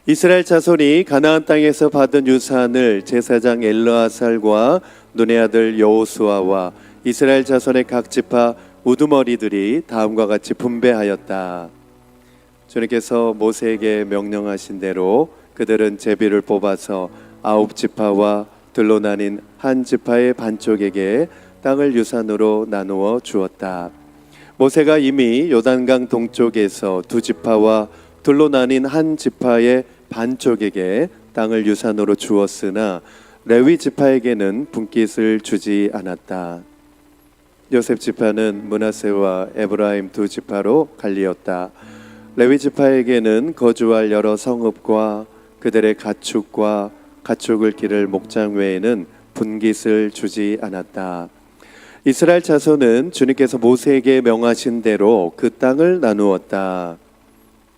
이스라엘 자손이 가나안 땅에서 받은 유산을 제사장 엘르아살과 눈의 아들 여호수아와 이스라엘 자손의 각 지파 우두머리들이 다음과 같이 분배하였다. 주님께서 모세에게 명령하신 대로 그들은 제비를 뽑아서 9지파와 들로 나뉜 한 지파의 반쪽에게 땅을 유산으로 나누어 주었다. 모세가 이미 요단강 동쪽에서 2지파와 들로 나뉜 한 지파의 반쪽에게 땅을 유산으로 주었으나 레위 지파에게는 분깃을 주지 않았다. 요셉 지파는 므낫세와 에브라임 2지파로 갈리었다. 레위 지파에게는 거주할 여러 성읍과 그들의 가축과 가축을 기를 목장 외에는 분깃을 주지 않았다. 이스라엘 자손은 주님께서 모세에게 명하신 대로 그 땅을 나누었다.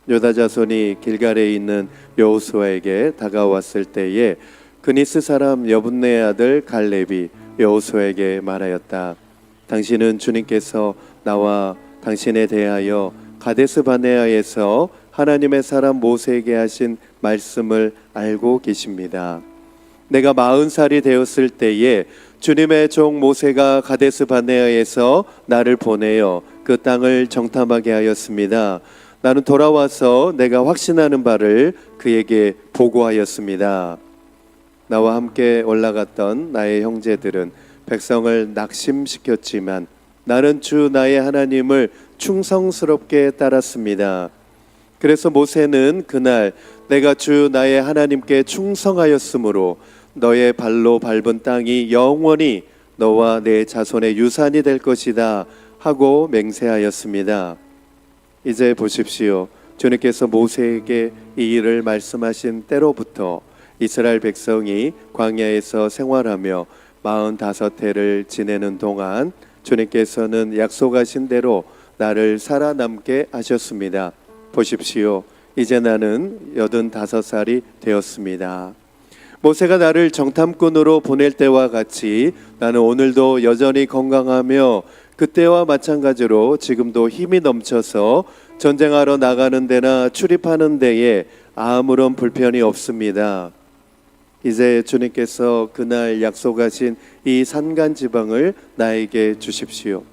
유다 자손이 길갈에 있는 여호수아에게 다가왔을 때에 그니스 사람 여분네의 아들 갈렙이 여호수아에게 말하였다. 당신은 주님께서 나와 당신에 대하여 가데스 바네아에서 하나님의 사람 모세에게 하신 말씀을 알고 계십니다. 내가 40살이 되었을 때에 주님의 종 모세가 가데스 바네아에서 나를 보내어 그 땅을 정탐하게 하였습니다. 나는 돌아와서 내가 확신하는 바를 그에게 보고하였습니다. 나와 함께 올라갔던 나의 형제들은 백성을 낙심시켰지만 나는 주 나의 하나님을 충성스럽게 따랐습니다. 그래서 모세는 그날 내가 주 나의 하나님께 충성하였으므로 너의 발로 밟은 땅이 영원히 너와 내 자손의 유산이 될 것이다 하고 맹세하였습니다. 이제 보십시오. 주님께서 모세에게 이 일을 말씀하신 때로부터 이스라엘 백성이 광야에서 생활하며 45해를 지내는 동안 주님께서는 약속하신 대로 나를 살아남게 하셨습니다. 보십시오. 이제 나는 85살이 되었습니다. 모세가 나를 정탐꾼으로 보낼 때와 같이 나는 오늘도 여전히 건강하며 그때와 마찬가지로 지금도 힘이 넘쳐서 전쟁하러 나가는 데나 출입하는 데에 아무런 불편이 없습니다. 이제 주님께서 그날 약속하신 이 산간 지방을 나에게 주십시오.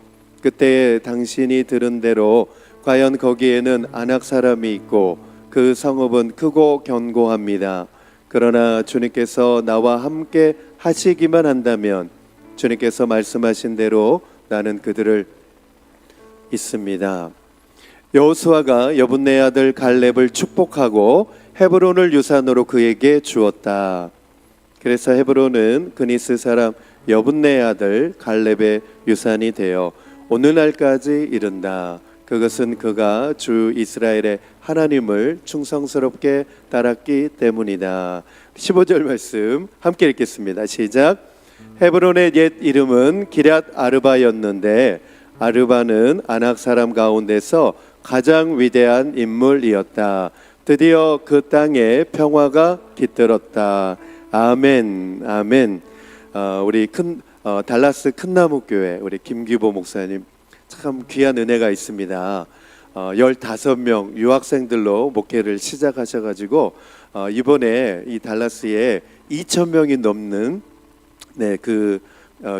그때 당신이 들은 대로 과연 거기에는 아낙 사람이 있고 그 성읍은 크고 견고합니다. 그러나 주님께서 나와 함께 하시기만 한다면 주님께서 말씀하신 대로 나는 그들을 있습니다. 여호수아가 여분네 아들 갈렙을 축복하고 헤브론을 유산으로 그에게 주었다. 그래서 헤브론은 그니스 사람 여분네 아들 갈렙의 유산이 되어 오늘날까지 이른다. 그것은 그가 주 이스라엘의 하나님을 충성스럽게 따랐기 때문이다. 15절 말씀 함께 읽겠습니다. 시작. 헤브론의 옛 이름은 기럇 아르바였는데 아르바는 아낙 사람 가운데서 가장 위대한 인물이었다. 드디어 그 땅에 평화가 깃들었다. 아멘, 아멘. 우리 달라스 큰나무 교회 우리 김규보 목사님 참 귀한 은혜가 있습니다. 15명 유학생들로 목회를 시작하셔가지고 이번에 이 달라스에 2,000명이 넘는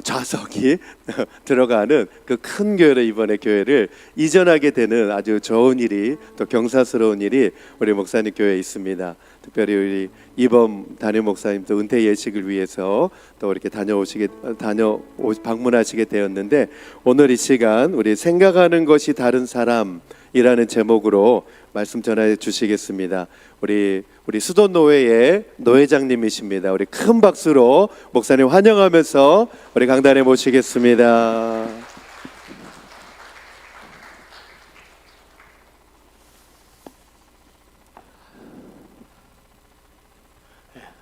좌석이 들어가는 그 큰 교회를 이번에 교회를 이전하게 되는 아주 좋은 일이 또 경사스러운 일이 우리 목사님 교회에 있습니다. 특별히 우리 이범 담임 목사님도 은퇴 예식을 위해서 또 이렇게 방문하시게 되었는데 오늘 이 시간 우리 생각하는 것이 다른 사람이라는 제목으로 말씀 전해 주시겠습니다. 우리 수도노회의 노회장님이십니다. 우리 큰 박수로 목사님 환영하면서 우리 강단에 모시겠습니다.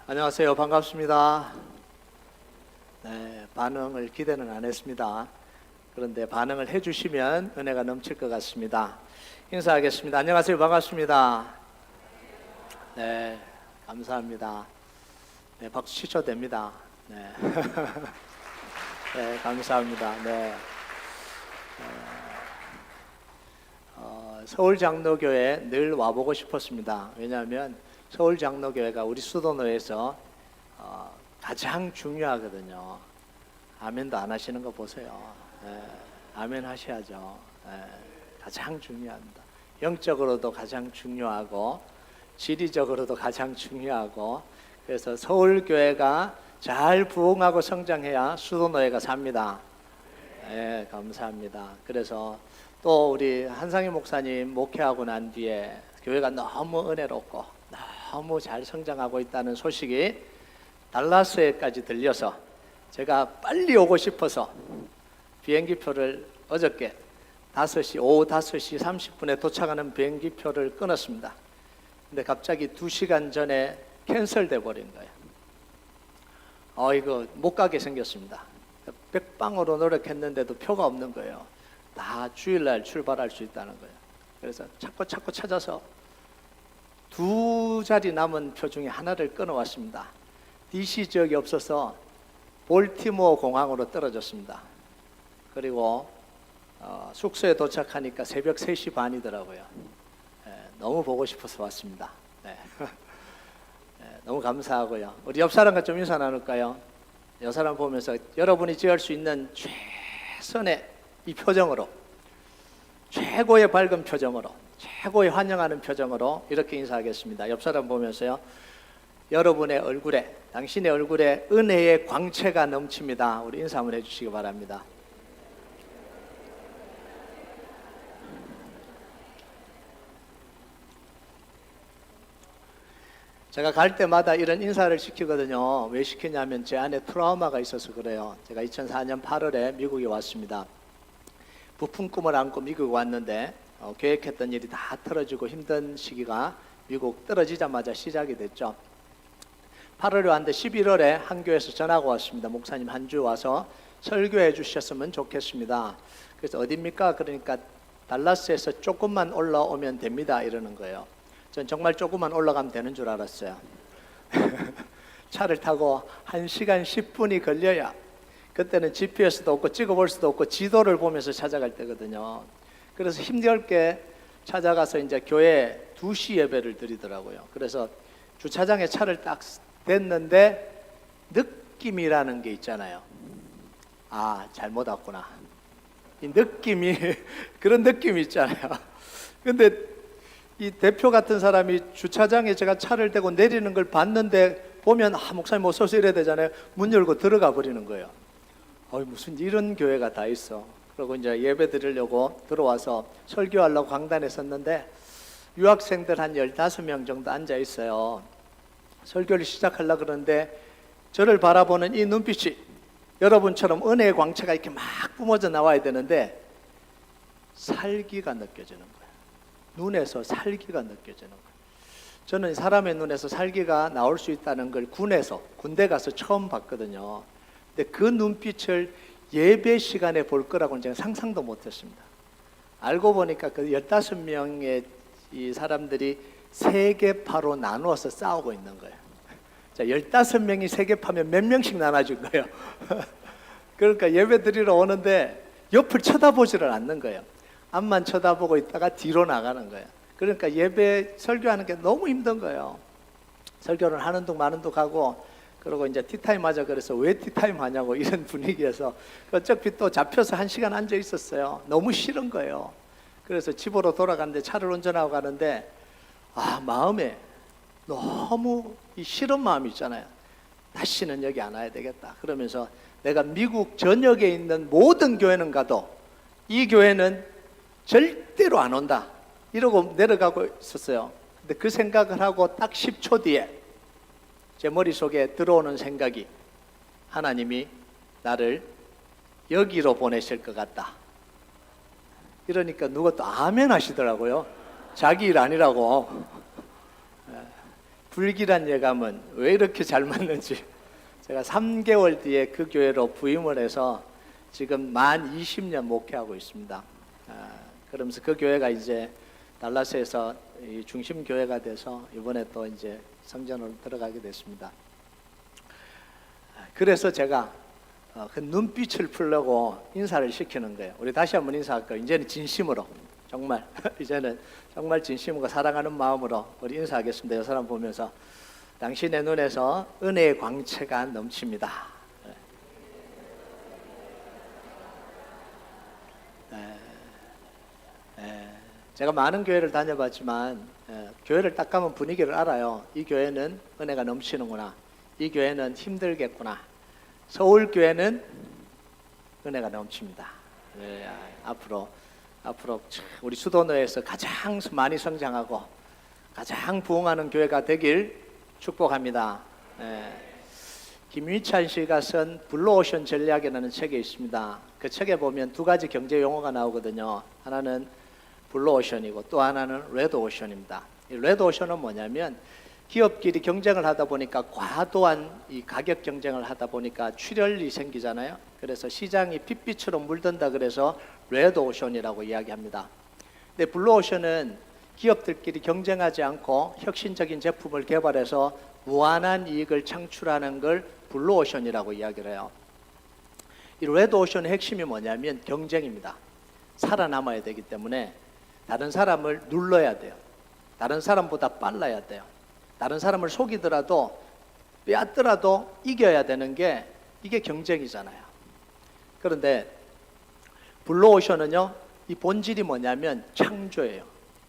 안녕하세요. 반갑습니다. 반응을 기대는 안 했습니다. 그런데 반응을 해주시면 은혜가 넘칠 것 같습니다. 인사하겠습니다. 안녕하세요. 반갑습니다. 네, 감사합니다. 네, 박수 치셔도 됩니다. 네, 네, 감사합니다. 네, 서울 장로교회 늘 와보고 싶었습니다. 왜냐하면 서울장로교회가 우리 수도노에서 가장 중요하거든요. 아멘도 안 하시는 거 보세요. 예, 아멘 하셔야죠. 예, 가장 중요합니다. 영적으로도 가장 중요하고 지리적으로도 가장 중요하고, 그래서 서울교회가 잘 부흥하고 성장해야 수도노회가 삽니다. 예, 감사합니다. 그래서 또 우리 한상희 목사님 목회하고 난 뒤에 교회가 너무 은혜롭고 너무 잘 성장하고 있다는 소식이 달라스에까지 들려서 제가 빨리 오고 싶어서 비행기표를 어저께 오후 5시 30분에 도착하는 비행기표를 끊었습니다. 근데 갑자기 2시간 전에 캔슬돼 버린 거예요. 이거 못 가게 생겼습니다. 백방으로 노력했는데도 표가 없는 거예요. 다 주일날 출발할 수 있다는 거예요. 그래서 자꾸 찾아서 2자리 남은 표 중에 하나를 끊어왔습니다. DC 지역이 없어서 볼티모어 공항으로 떨어졌습니다. 그리고 숙소에 도착하니까 새벽 3시 반이더라고요. 너무 보고 싶어서 왔습니다. 네. 너무 감사하고요. 우리 옆 사람과 좀 인사 나눌까요? 옆 사람 보면서 여러분이 지을 수 있는 최선의 이 표정으로, 최고의 밝은 표정으로, 최고의 환영하는 표정으로 이렇게 인사하겠습니다. 옆 사람 보면서요. 여러분의 얼굴에, 당신의 얼굴에 은혜의 광채가 넘칩니다. 우리 인사 한번 해주시기 바랍니다. 제가 갈 때마다 이런 인사를 시키거든요. 왜 시키냐면 제 안에 트라우마가 있어서 그래요. 제가 2004년 8월에 미국에 왔습니다. 부푼 꿈을 안고 미국에 왔는데 계획했던 일이 다 틀어지고 힘든 시기가 미국 떨어지자마자 시작이 됐죠. 8월에 왔는데 11월에 한 교회에서 전화가 왔습니다. 목사님 한 주 와서 설교해 주셨으면 좋겠습니다. 그래서 어딥니까? 그러니까 달라스에서 조금만 올라오면 됩니다 이러는 거예요. 전 정말 조금만 올라가면 되는 줄 알았어요. 차를 타고 1시간 10분이 걸려야, 그때는 GPS도 없고 찍어볼 수도 없고 지도를 보면서 찾아갈 때거든요. 그래서 힘들게 찾아가서 이제 교회 2시 예배를 드리더라고요. 그래서 주차장에 차를 딱 댔는데 느낌이라는 게 있잖아요. 잘못 왔구나. 이 느낌이 그런 느낌이 있잖아요. 근데 이 대표 같은 사람이 주차장에 제가 차를 대고 내리는 걸 봤는데 보면 목사님 어서 오세요 이래야 되잖아요. 문 열고 들어가 버리는 거예요. 무슨 이런 교회가 다 있어. 그리고 이제 예배 드리려고 들어와서 설교하려고 강단에 섰는데 유학생들 한 15명 정도 앉아 있어요. 설교를 시작하려고 그러는데 저를 바라보는 이 눈빛이 여러분처럼 은혜의 광채가 이렇게 막 뿜어져 나와야 되는데 살기가 느껴지는 거예요. 눈에서 살기가 느껴지는 거예요. 저는 사람의 눈에서 살기가 나올 수 있다는 걸 군대 가서 처음 봤거든요. 근데 그 눈빛을 예배 시간에 볼 거라고는 제가 상상도 못했습니다. 알고 보니까 그 15명의 이 사람들이 세계파로 나누어서 싸우고 있는 거예요. 자, 15명이 세계파면 몇 명씩 나눠준 거예요. 그러니까 예배 드리러 오는데 옆을 쳐다보지를 않는 거예요. 앞만 쳐다보고 있다가 뒤로 나가는 거예요. 그러니까 예배 설교하는 게 너무 힘든 거예요. 설교를 하는 둥 마는 둥 하고, 그리고 이제 티타임 하자 그래서 왜 티타임 하냐고 이런 분위기에서 어차피 또 잡혀서 1시간 앉아 있었어요. 너무 싫은 거예요. 그래서 집으로 돌아가는데 차를 운전하고 가는데 마음에 너무 이 싫은 마음이 있잖아요. 다시는 여기 안 와야 되겠다. 그러면서 내가 미국 전역에 있는 모든 교회는 가도 이 교회는 절대로 안 온다 이러고 내려가고 있었어요. 근데 그 생각을 하고 딱 10초 뒤에 제 머릿속에 들어오는 생각이, 하나님이 나를 여기로 보내실 것 같다. 이러니까 누가 또 아멘 하시더라고요. 자기 일 아니라고. 불길한 예감은 왜 이렇게 잘 맞는지. 제가 3개월 뒤에 그 교회로 부임을 해서 지금 만 20년 목회하고 있습니다. 그러면서 그 교회가 이제 달라스에서 중심 교회가 돼서 이번에 또 이제 성전으로 들어가게 됐습니다. 그래서 제가 그 눈빛을 풀려고 인사를 시키는 거예요. 우리 다시 한번 인사할까요? 이제는 진심으로. 정말 이제는 정말 진심과 사랑하는 마음으로 우리 인사하겠습니다. 이 사람 보면서 당신의 눈에서 은혜의 광채가 넘칩니다. 제가 많은 교회를 다녀봤지만 교회를 딱 가면 분위기를 알아요. 이 교회는 은혜가 넘치는구나. 이 교회는 힘들겠구나. 서울 교회는 은혜가 넘칩니다. 앞으로 우리 수도너에서 가장 많이 성장하고 가장 부흥하는 교회가 되길 축복합니다. 김유찬 씨가 쓴 블루오션 전략이라는 책이 있습니다. 그 책에 보면 두 가지 경제 용어가 나오거든요. 하나는 블루오션이고 또 하나는 레드오션입니다. 이 레드오션은 뭐냐면 기업끼리 경쟁을 하다 보니까 과도한 이 가격 경쟁을 하다 보니까 출혈이 생기잖아요. 그래서 시장이 핏빛처럼 물든다 그래서 레드오션이라고 이야기합니다. 근데 블루오션은 기업들끼리 경쟁하지 않고 혁신적인 제품을 개발해서 무한한 이익을 창출하는 걸 블루오션이라고 이야기를 해요. 이 레드오션의 핵심이 뭐냐면 경쟁입니다. 살아남아야 되기 때문에 다른 사람을 눌러야 돼요. 다른 사람보다 빨라야 돼요. 다른 사람을 속이더라도 빼앗더라도 이겨야 되는 게 이게 경쟁이잖아요. 그런데 블루오션은요, 이 본질이 뭐냐면 창조예요.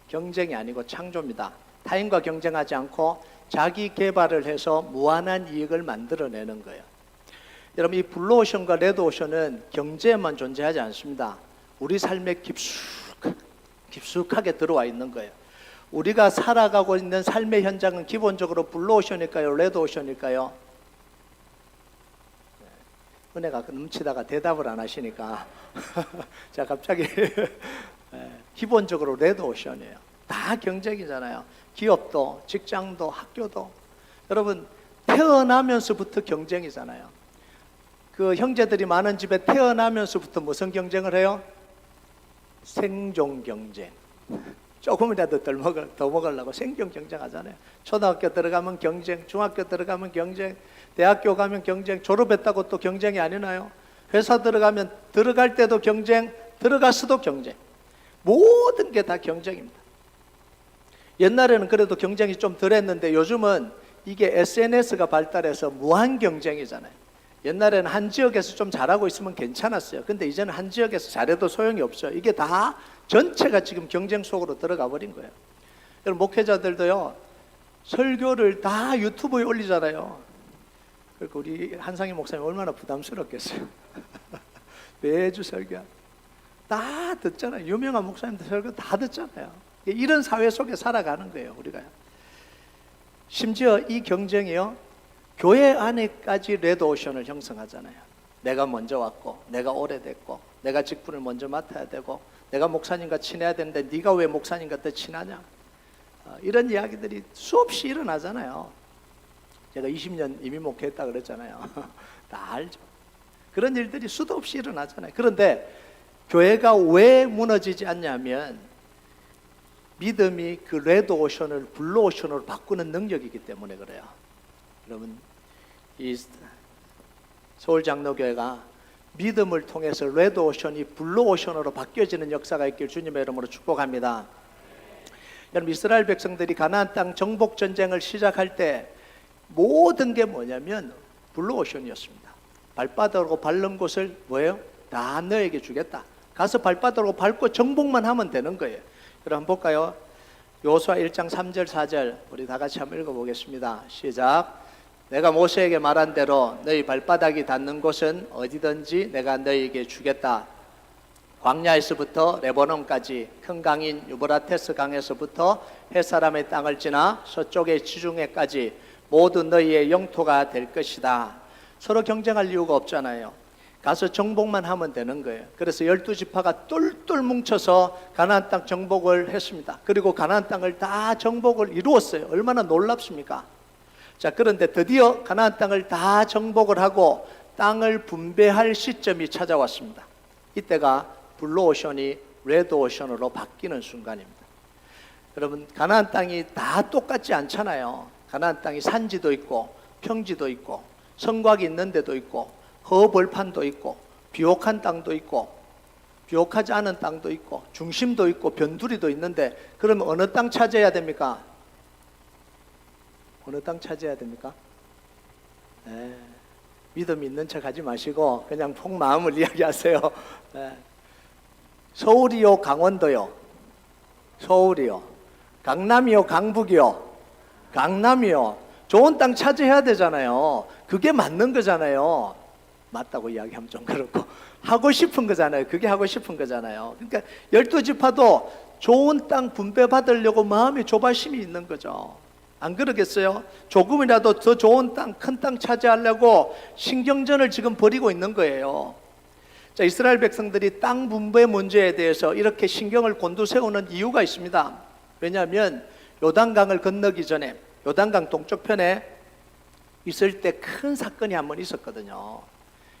경쟁이 아니고 창조입니다. 타인과 경쟁하지 않고 자기 개발을 해서 무한한 이익을 만들어내는 거예요. 여러분, 이 블루오션과 레드오션은 경제에만 존재하지 않습니다. 우리 삶에 깊숙하게 들어와 있는 거예요. 우리가 살아가고 있는 삶의 현장은 기본적으로 블루오션일까요? 레드오션일까요? 은혜가 넘치다가 대답을 안 하시니까 자, 갑자기 기본적으로 레드오션이에요. 다 경쟁이잖아요. 기업도, 직장도, 학교도. 여러분, 태어나면서부터 경쟁이잖아요. 그 형제들이 많은 집에 태어나면서부터 무슨 경쟁을 해요? 생존 경쟁. 조금이라도 더 먹으려고 생존 경쟁하잖아요. 초등학교 들어가면 경쟁, 중학교 들어가면 경쟁, 대학교 가면 경쟁, 졸업했다고 또 경쟁이 아니나요? 회사 들어가면 들어갈 때도 경쟁, 들어갔어도 경쟁. 모든 게 다 경쟁입니다. 옛날에는 그래도 경쟁이 좀 덜했는데 요즘은 이게 SNS가 발달해서 무한 경쟁이잖아요. 옛날에는 한 지역에서 좀 잘하고 있으면 괜찮았어요. 근데 이제는 한 지역에서 잘해도 소용이 없어요. 이게 다 전체가 지금 경쟁 속으로 들어가 버린 거예요. 여러분, 목회자들도요, 설교를 다 유튜브에 올리잖아요. 그러니까 우리 한상희 목사님 얼마나 부담스럽겠어요. 매주 설교 다 듣잖아요. 유명한 목사님들 설교 다 듣잖아요. 이런 사회 속에 살아가는 거예요, 우리가. 심지어 이 경쟁이요, 교회 안에까지 레드오션을 형성하잖아요. 내가 먼저 왔고, 내가 오래됐고, 내가 직분을 먼저 맡아야 되고, 내가 목사님과 친해야 되는데 네가 왜 목사님과 더 친하냐? 이런 이야기들이 수없이 일어나잖아요. 제가 20년 이미 목회했다 그랬잖아요. 다 알죠. 그런 일들이 수도 없이 일어나잖아요. 그런데 교회가 왜 무너지지 않냐면 믿음이 그 레드오션을 블루오션으로 바꾸는 능력이기 때문에 그래요. 여러분, 이 서울장로교회가 믿음을 통해서 레드오션이 블루오션으로 바뀌어지는 역사가 있길 주님의 이름으로 축복합니다. 여러분, 이스라엘 백성들이 가나안 땅 정복 전쟁을 시작할 때 모든 게 뭐냐면 블루오션이었습니다. 발바닥으로 밟는 곳을 뭐예요? 다 너에게 주겠다. 가서 발바닥으로 밟고 정복만 하면 되는 거예요. 여러분, 한번 볼까요? 여호수아 1장 3절 4절 우리 다 같이 한번 읽어보겠습니다. 시작. 내가 모세에게 말한 대로 너희 발바닥이 닿는 곳은 어디든지 내가 너희에게 주겠다. 광야에서부터 레바논까지 큰 강인 유브라테스 강에서부터 햇사람의 땅을 지나 서쪽의 지중해까지 모두 너희의 영토가 될 것이다. 서로 경쟁할 이유가 없잖아요. 가서 정복만 하면 되는 거예요. 그래서 12지파가 똘똘 뭉쳐서 가나안 땅 정복을 했습니다. 그리고 가나안 땅을 다 정복을 이루었어요. 얼마나 놀랍습니까? 자, 그런데 드디어 가나안 땅을 다 정복을 하고 땅을 분배할 시점이 찾아왔습니다. 이때가 블루오션이 레드오션으로 바뀌는 순간입니다. 여러분, 가나안 땅이 다 똑같지 않잖아요. 가나안 땅이 산지도 있고 평지도 있고 성곽이 있는 데도 있고 허벌판도 있고 비옥한 땅도 있고 유혹하지 않은 땅도 있고 중심도 있고 변두리도 있는데, 그러면 어느 땅 차지해야 됩니까? 어느 땅 차지해야 됩니까? 네. 믿음 있는 척 하지 마시고 그냥 속마음을 이야기하세요. 네. 서울이요, 강원도요? 서울이요. 강남이요, 강북이요? 강남이요. 좋은 땅 차지해야 되잖아요. 그게 맞는 거잖아요. 맞다고 이야기하면 좀 그렇고, 하고 싶은 거잖아요. 그게 하고 싶은 거잖아요. 그러니까 12지파도 좋은 땅 분배 받으려고 마음에 조바심이 있는 거죠. 안 그러겠어요? 조금이라도 더 좋은 땅, 큰 땅 차지하려고 신경전을 지금 벌이고 있는 거예요. 자, 이스라엘 백성들이 땅 분배 문제에 대해서 이렇게 신경을 곤두세우는 이유가 있습니다. 왜냐하면 요단강을 건너기 전에 요단강 동쪽편에 있을 때 큰 사건이 한 번 있었거든요.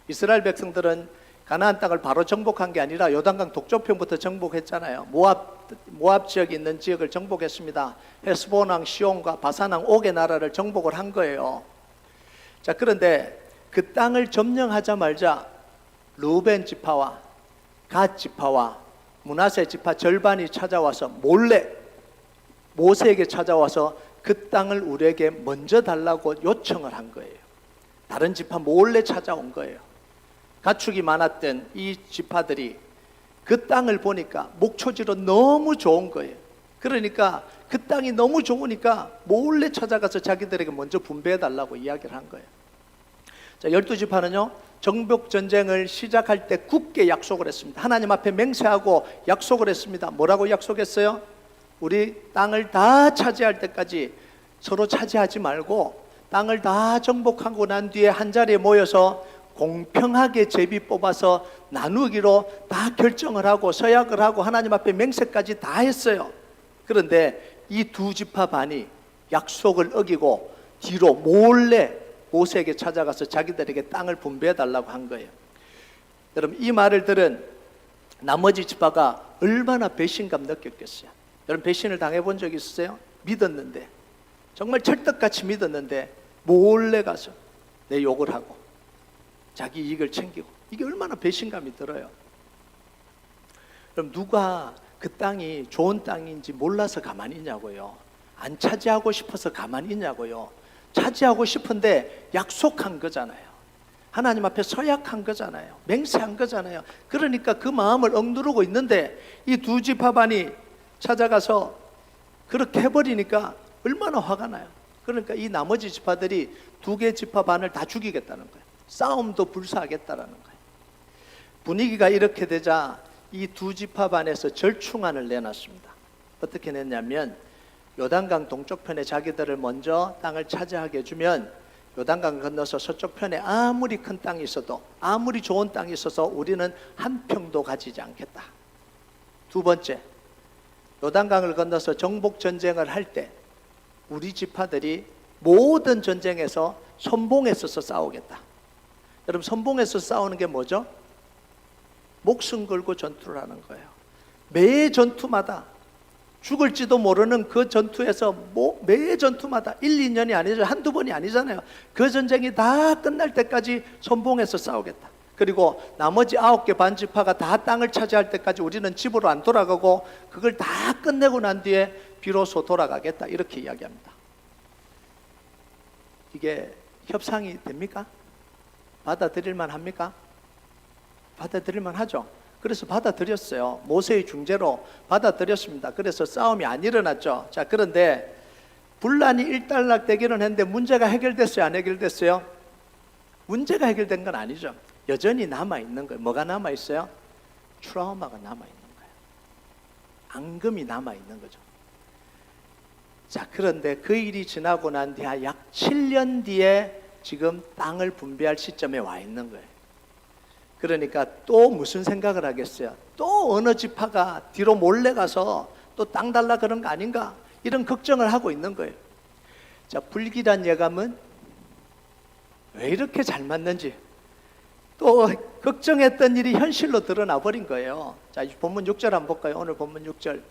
이스라엘 백성들은 가나안 땅을 바로 정복한 게 아니라 요단강 동쪽편부터 정복했잖아요. 모압 지역에 있는 지역을 정복했습니다. 헤스본 왕 시온과 바산 왕 옥의 나라를 정복을 한 거예요. 자, 그런데 그 땅을 점령하자마자 르우벤 지파와 갓 지파와 므낫세 지파 절반이 찾아와서 몰래 모세에게 찾아와서 그 땅을 우리에게 먼저 달라고 요청을 한 거예요. 다른 지파 몰래 찾아온 거예요. 가축이 많았던 이 지파들이 그 땅을 보니까 목초지로 너무 좋은 거예요. 그러니까 그 땅이 너무 좋으니까 몰래 찾아가서 자기들에게 먼저 분배해 달라고 이야기를 한 거예요. 자, 12지파는요 정복 전쟁을 시작할 때 굳게 약속을 했습니다. 하나님 앞에 맹세하고 약속을 했습니다. 뭐라고 약속했어요? 우리 땅을 다 차지할 때까지 서로 차지하지 말고 땅을 다 정복하고 난 뒤에 한 자리에 모여서 공평하게 제비 뽑아서 나누기로 다 결정을 하고 서약을 하고 하나님 앞에 맹세까지 다 했어요. 그런데 이 두 지파 반이 약속을 어기고 뒤로 몰래 모세에게 찾아가서 자기들에게 땅을 분배해 달라고 한 거예요. 여러분, 이 말을 들은 나머지 지파가 얼마나 배신감 느꼈겠어요. 여러분, 배신을 당해본 적 있으세요? 믿었는데, 정말 철떡같이 믿었는데 몰래 가서 내 욕을 하고 자기 이익을 챙기고, 이게 얼마나 배신감이 들어요. 그럼 누가 그 땅이 좋은 땅인지 몰라서 가만히 있냐고요? 안 차지하고 싶어서 가만히 있냐고요? 차지하고 싶은데 약속한 거잖아요. 하나님 앞에 서약한 거잖아요. 맹세한 거잖아요. 그러니까 그 마음을 억누르고 있는데 이 두 지파반이 찾아가서 그렇게 해버리니까 얼마나 화가 나요. 그러니까 이 나머지 지파들이 두 개 지파반을 다 죽이겠다는 거예요. 싸움도 불사하겠다라는 거예요. 분위기가 이렇게 되자 이 두 지파반에서 절충안을 내놨습니다. 어떻게 냈냐면 요단강 동쪽편에 자기들을 먼저 땅을 차지하게 해주면 요단강 건너서 서쪽편에 아무리 큰 땅이 있어도, 아무리 좋은 땅이 있어서 우리는 한 평도 가지지 않겠다. 두 번째, 요단강을 건너서 정복 전쟁을 할 때 우리 지파들이 모든 전쟁에서 선봉에 서서 싸우겠다. 여러분, 선봉에 서서 싸우는 게 뭐죠? 목숨 걸고 전투를 하는 거예요. 매 전투마다 죽을지도 모르는 그 전투에서 매 전투마다 1, 2년이 아니죠. 한두 번이 아니잖아요. 그 전쟁이 다 끝날 때까지 선봉에서 싸우겠다. 그리고 나머지 9개 반지파가 다 땅을 차지할 때까지 우리는 집으로 안 돌아가고 그걸 다 끝내고 난 뒤에 비로소 돌아가겠다. 이렇게 이야기합니다. 이게 협상이 됩니까? 받아들일만 합니까? 받아들일만 하죠. 그래서 받아들였어요. 모세의 중재로 받아들였습니다. 그래서 싸움이 안 일어났죠. 자, 그런데 분란이 일단락되기는 했는데 문제가 해결됐어요? 안 해결됐어요? 문제가 해결된 건 아니죠. 여전히 남아있는 거예요. 뭐가 남아있어요? 트라우마가 남아있는 거예요. 앙금이 남아있는 거죠. 자, 그런데 그 일이 지나고 난 뒤에 약 7년 뒤에 지금 땅을 분배할 시점에 와 있는 거예요. 그러니까 또 무슨 생각을 하겠어요? 또 어느 지파가 뒤로 몰래 가서 또 땅 달라 그런 거 아닌가? 이런 걱정을 하고 있는 거예요. 자, 불길한 예감은 왜 이렇게 잘 맞는지 또 걱정했던 일이 현실로 드러나 버린 거예요. 자, 본문 6절 한번 볼까요? 오늘 본문 6절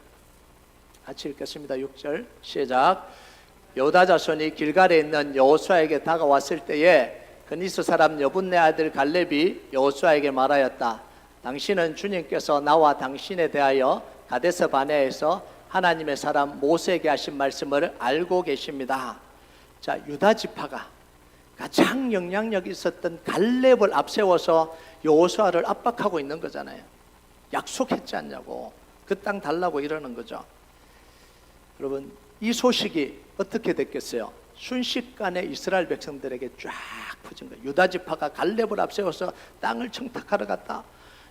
같이 읽겠습니다. 6절 시작. 여호다 자손이 길갈에 있는 여호수아에게 다가왔을 때에 그니스 사람 여분네 아들 갈렙이 여호수아에게 말하였다. 당신은 주님께서 나와 당신에 대하여 가데스 바네아에서 하나님의 사람 모세에게 하신 말씀을 알고 계십니다. 자, 유다 지파가 가장 영향력 있었던 갈렙을 앞세워서 여호수아를 압박하고 있는 거잖아요. 약속했지 않냐고, 그 땅 달라고 이러는 거죠. 여러분, 이 소식이 어떻게 됐겠어요? 순식간에 이스라엘 백성들에게 쫙 퍼진 거예요. 유다 지파가 갈렙을 앞세워서 땅을 청탁하러 갔다.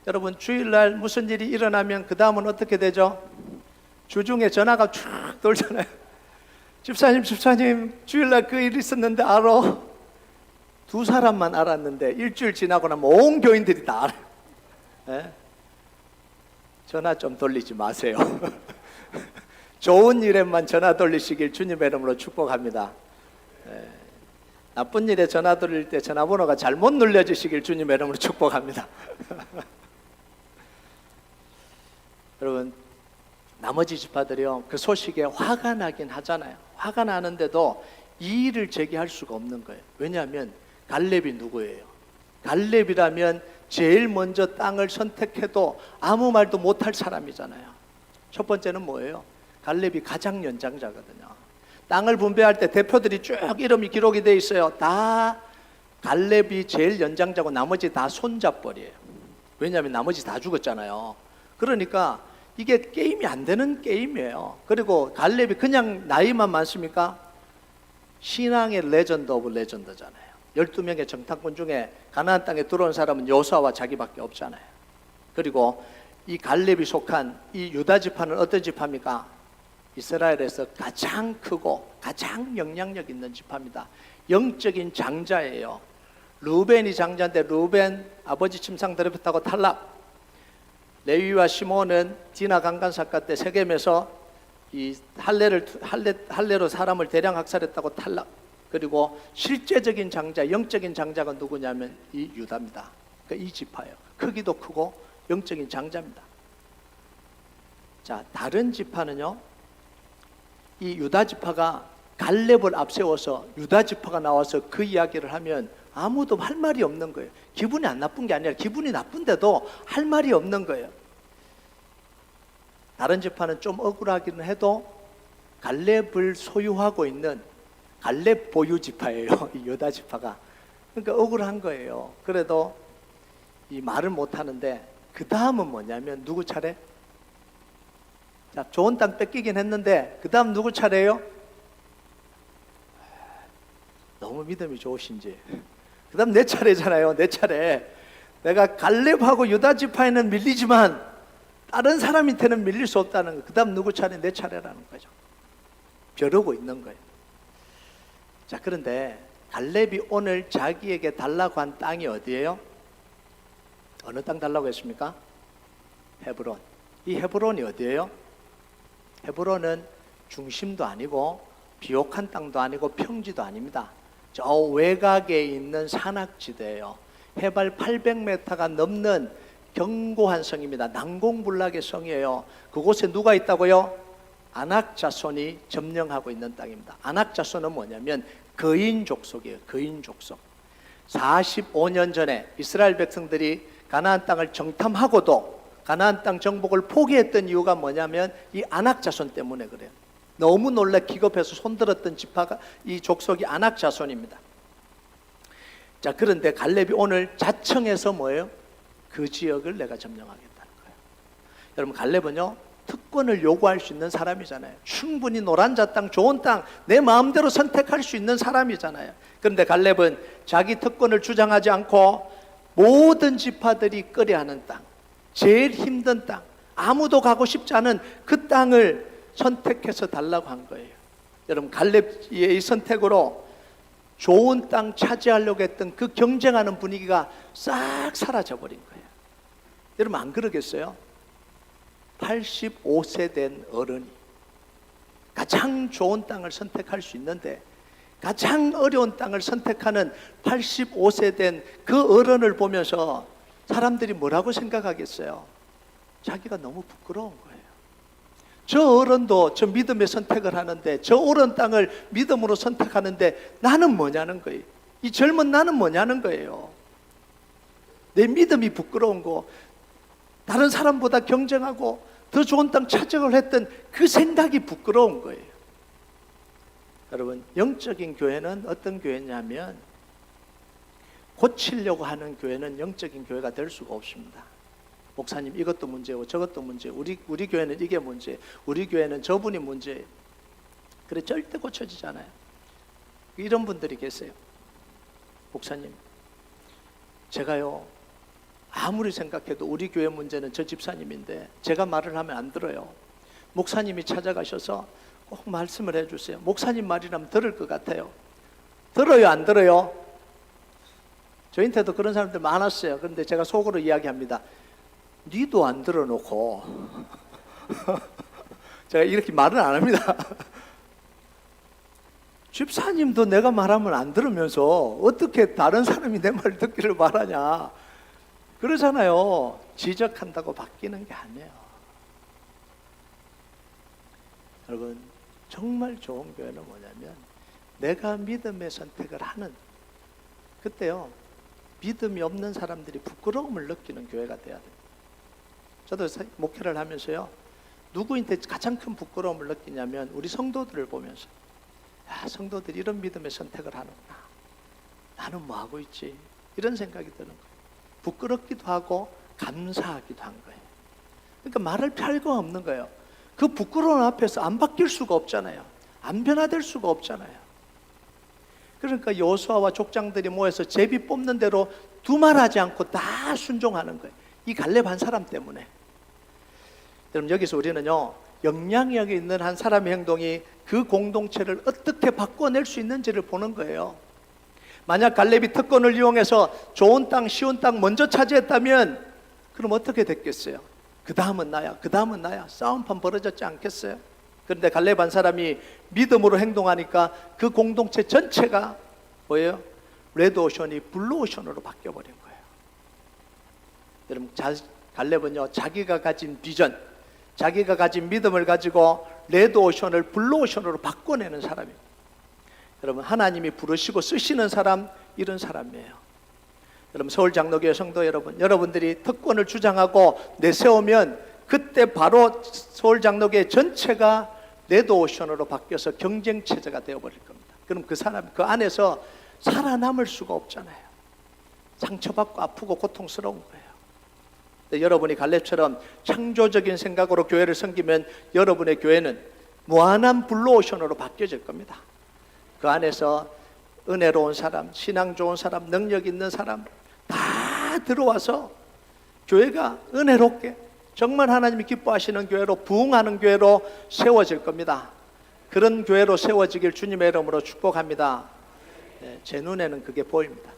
여러분, 주일날 무슨 일이 일어나면 그 다음은 어떻게 되죠? 주중에 전화가 쫙 돌잖아요. 집사님 주일날 그 일이 있었는데 알아? 두 사람만 알았는데 일주일 지나고 나면 온 교인들이 다 알아요. 예? 전화 좀 돌리지 마세요. 좋은 일에만 전화 돌리시길 주님의 이름으로 축복합니다. 예. 나쁜 일에 전화 돌릴 때 전화번호가 잘못 눌려지시길 주님의 이름으로 축복합니다. 여러분, 나머지 지파들이요, 그 소식에 화가 나긴 하잖아요. 화가 나는데도 이의를 제기할 수가 없는 거예요. 왜냐하면 갈렙이 누구예요? 갈렙이라면 제일 먼저 땅을 선택해도 아무 말도 못할 사람이잖아요. 첫 번째는 뭐예요? 갈렙이 가장 연장자거든요. 땅을 분배할 때 대표들이 쭉 이름이 기록이 돼 있어요. 다 갈렙이 제일 연장자고 나머지 다 손잡벌이에요. 왜냐하면 나머지 다 죽었잖아요. 그러니까 이게 게임이 안 되는 게임이에요. 그리고 갈렙이 그냥 나이만 많습니까? 신앙의 레전드 오브 레전드잖아요. 12명의 정탐꾼 중에 가나안 땅에 들어온 사람은 여호수아와 자기밖에 없잖아요. 그리고 이 갈렙이 속한 이 유다 지파는 어떤 지파입니까? 이스라엘에서 가장 크고 가장 영향력 있는 지파입니다. 영적인 장자예요. 루벤이 장자인데 루벤 아버지 침상 더럽혔다고 탈락. 레위와 시몬은 디나 강간 사건 때 세겜에서 이 할례로 사람을 대량 학살했다고 탈락. 그리고 실제적인 장자, 영적인 장자가 누구냐면 이 유다입니다. 그러니까 이 지파예요. 크기도 크고 영적인 장자입니다. 자, 다른 지파는요, 이 유다 지파가 갈렙을 앞세워서 유다 지파가 나와서 그 이야기를 하면 아무도 할 말이 없는 거예요. 기분이 안 나쁜 게 아니라 기분이 나쁜데도 할 말이 없는 거예요. 다른 지파는 좀 억울하기는 해도 갈렙을 소유하고 있는 갈렙 보유 지파예요. 이 유다 지파가. 그러니까 억울한 거예요. 그래도 이 말을 못 하는데 그 다음은 뭐냐면 누구 차례? 자, 좋은 땅 뺏기긴 했는데 그 다음 누구 차례예요? 너무 믿음이 좋으신지. 그 다음 내 차례잖아요. 내 차례. 내가 갈렙하고 유다 지파에는 밀리지만 다른 사람한테는 밀릴 수 없다는 거. 그 다음 누구 차례? 내 차례라는 거죠. 벼르고 있는 거예요. 자, 그런데 갈렙이 오늘 자기에게 달라고 한 땅이 어디예요? 어느 땅 달라고 했습니까? 헤브론. 이 헤브론이 어디예요? 헤브론은 중심도 아니고 비옥한 땅도 아니고 평지도 아닙니다. 저 외곽에 있는 산악지대예요. 해발 800m가 넘는 견고한 성입니다. 난공불락의 성이에요. 그곳에 누가 있다고요? 아낙 자손이 점령하고 있는 땅입니다. 아낙 자손은 뭐냐면 거인 족속이에요. 거인 족속. 45년 전에 이스라엘 백성들이 가나안 땅을 정탐하고도 가나안 땅 정복을 포기했던 이유가 뭐냐면 이 아낙 자손 때문에 그래요. 너무 놀라 기겁해서 손들었던 지파가 이 족속이 아낙 자손입니다. 자, 그런데 갈렙이 오늘 자청해서 뭐예요? 그 지역을 내가 점령하겠다는 거예요. 여러분, 갈렙은요 특권을 요구할 수 있는 사람이잖아요. 충분히 노란자 땅, 좋은 땅 내 마음대로 선택할 수 있는 사람이잖아요. 그런데 갈렙은 자기 특권을 주장하지 않고 모든 지파들이 꺼려하는 땅, 제일 힘든 땅, 아무도 가고 싶지 않은 그 땅을 선택해서 달라고 한 거예요. 여러분, 갈렙의 이 선택으로 좋은 땅 차지하려고 했던 그 경쟁하는 분위기가 싹 사라져버린 거예요. 여러분, 안 그러겠어요? 85세 된 어른이 가장 좋은 땅을 선택할 수 있는데 가장 어려운 땅을 선택하는 85세 된 그 어른을 보면서 사람들이 뭐라고 생각하겠어요? 자기가 너무 부끄러운 거예요. 저 어른도 저 믿음의 선택을 하는데, 저 어려운 땅을 믿음으로 선택하는데 나는 뭐냐는 거예요. 이 젊은 나는 뭐냐는 거예요. 내 믿음이 부끄러운 거. 다른 사람보다 경쟁하고 더 좋은 땅 차지를 했던 그 생각이 부끄러운 거예요. 여러분, 영적인 교회는 어떤 교회냐면 고치려고 하는 교회는 영적인 교회가 될 수가 없습니다. 목사님 이것도 문제고 저것도 문제고 우리 교회는 이게 문제, 우리 교회는 저분이 문제. 그래 절대 고쳐지지 않아요. 이런 분들이 계세요. 목사님, 제가요 아무리 생각해도 우리 교회 문제는 저 집사님인데 제가 말을 하면 안 들어요. 목사님이 찾아가셔서 꼭 말씀을 해주세요. 목사님 말이라면 들을 것 같아요. 들어요, 안 들어요? 저한테도 그런 사람들 많았어요. 그런데 제가 속으로 이야기합니다. 니도 안 들어놓고 제가 이렇게 말은 안 합니다. 집사님도 내가 말하면 안 들으면서 어떻게 다른 사람이 내 말을 듣기를 바라냐. 그러잖아요. 지적한다고 바뀌는 게 아니에요. 여러분, 정말 좋은 교회는 뭐냐면 내가 믿음의 선택을 하는, 그때요 믿음이 없는 사람들이 부끄러움을 느끼는 교회가 돼야 돼요. 저도 목회를 하면서요 누구한테 가장 큰 부끄러움을 느끼냐면 우리 성도들을 보면서, 야, 성도들이 이런 믿음의 선택을 하는구나, 나는 뭐 하고 있지, 이런 생각이 드는 거예요. 부끄럽기도 하고 감사하기도 한 거예요. 그러니까 말할 필요가 없는 거예요. 그 부끄러운 앞에서 안 바뀔 수가 없잖아요. 안 변화될 수가 없잖아요. 그러니까 여호수아와 족장들이 모여서 제비 뽑는 대로 두말하지 않고 다 순종하는 거예요. 이 갈렙 한 사람 때문에. 여러분, 여기서 우리는요 영향력이 있는 한 사람의 행동이 그 공동체를 어떻게 바꿔낼 수 있는지를 보는 거예요. 만약 갈렙이 특권을 이용해서 좋은 땅, 쉬운 땅 먼저 차지했다면 그럼 어떻게 됐겠어요? 그 다음은 나야, 그 다음은 나야, 싸움판 벌어졌지 않겠어요? 그런데 갈렙 한 사람이 믿음으로 행동하니까 그 공동체 전체가 뭐예요? 레드오션이 블루오션으로 바뀌어버린 거예요. 여러분, 갈렙은요 자기가 가진 비전, 자기가 가진 믿음을 가지고 레드오션을 블루오션으로 바꿔내는 사람입니다. 여러분, 하나님이 부르시고 쓰시는 사람, 이런 사람이에요. 여러분, 서울장로교회 성도 여러분, 여러분들이 특권을 주장하고 내세우면 그때 바로 서울장로교회 전체가 레드오션으로 바뀌어서 경쟁체제가 되어버릴 겁니다. 그럼 그 사람, 그 안에서 살아남을 수가 없잖아요. 상처받고 아프고 고통스러운 거예요. 여러분이 갈렙처럼 창조적인 생각으로 교회를 섬기면 여러분의 교회는 무한한 블루오션으로 바뀌어질 겁니다. 그 안에서 은혜로운 사람, 신앙 좋은 사람, 능력 있는 사람 다 들어와서 교회가 은혜롭게 정말 하나님이 기뻐하시는 교회로, 부흥하는 교회로 세워질 겁니다. 그런 교회로 세워지길 주님의 이름으로 축복합니다. 네, 제 눈에는 그게 보입니다.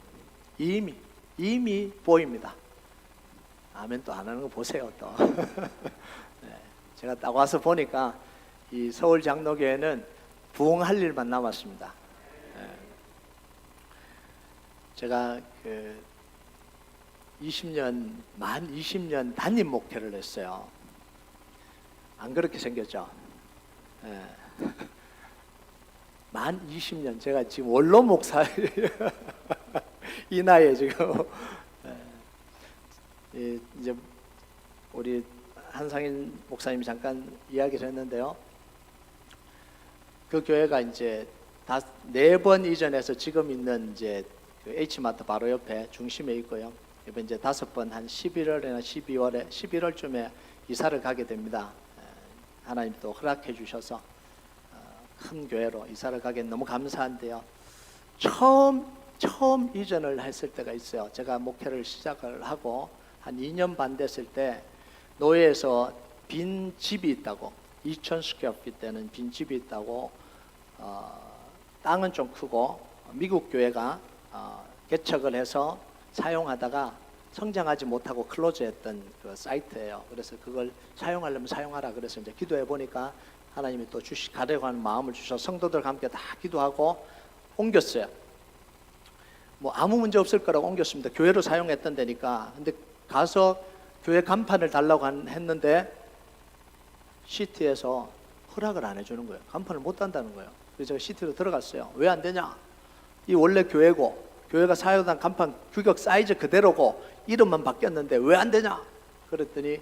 이미 보입니다. 아멘 또 안 하는 거 보세요 또. 네, 제가 딱 와서 보니까 이 서울 장로교회는 부흥할 일만 남았습니다. 네. 제가 만 20년 담임 목회를 했어요. 안 그렇게 생겼죠? 네. 만 20년, 제가 지금 원로 목사 이 나이에 지금. 이제 우리 한상인 목사님이 잠깐 이야기를 했는데요. 그 교회가 이제 4번 이전해서 지금 있는 이제 그 H마트 바로 옆에 중심에 있고요. 이번 이제 5번 한 11월이나 11월쯤에 이사를 가게 됩니다. 하나님 또 허락해 주셔서 큰 교회로 이사를 가게 너무 감사한데요. 처음 이전을 했을 때가 있어요. 제가 목회를 시작을 하고 한 2년 반 됐을 때 노예에서 빈 집이 있다고, 2,000스퀘어핏 되는 빈 집이 있다고, 땅은 좀 크고 미국 교회가 개척을 해서 사용하다가 성장하지 못하고 클로즈했던 그 사이트예요. 그래서 그걸 사용하려면 사용하라 그래서 이제 기도해 보니까 하나님이 또 가려고 하는 마음을 주셔서 성도들과 함께 다 기도하고 옮겼어요. 뭐 아무 문제 없을 거라고 옮겼습니다. 교회로 사용했던 데니까. 근데 가서 교회 간판을 달라고 했는데 시티에서 허락을 안 해주는 거예요. 간판을 못 단다는 거예요. 그래서 제가 시티로 들어갔어요. 왜 안 되냐? 이 원래 교회고 교회가 사용한 간판 규격 사이즈 그대로고 이름만 바뀌었는데 왜 안 되냐? 그랬더니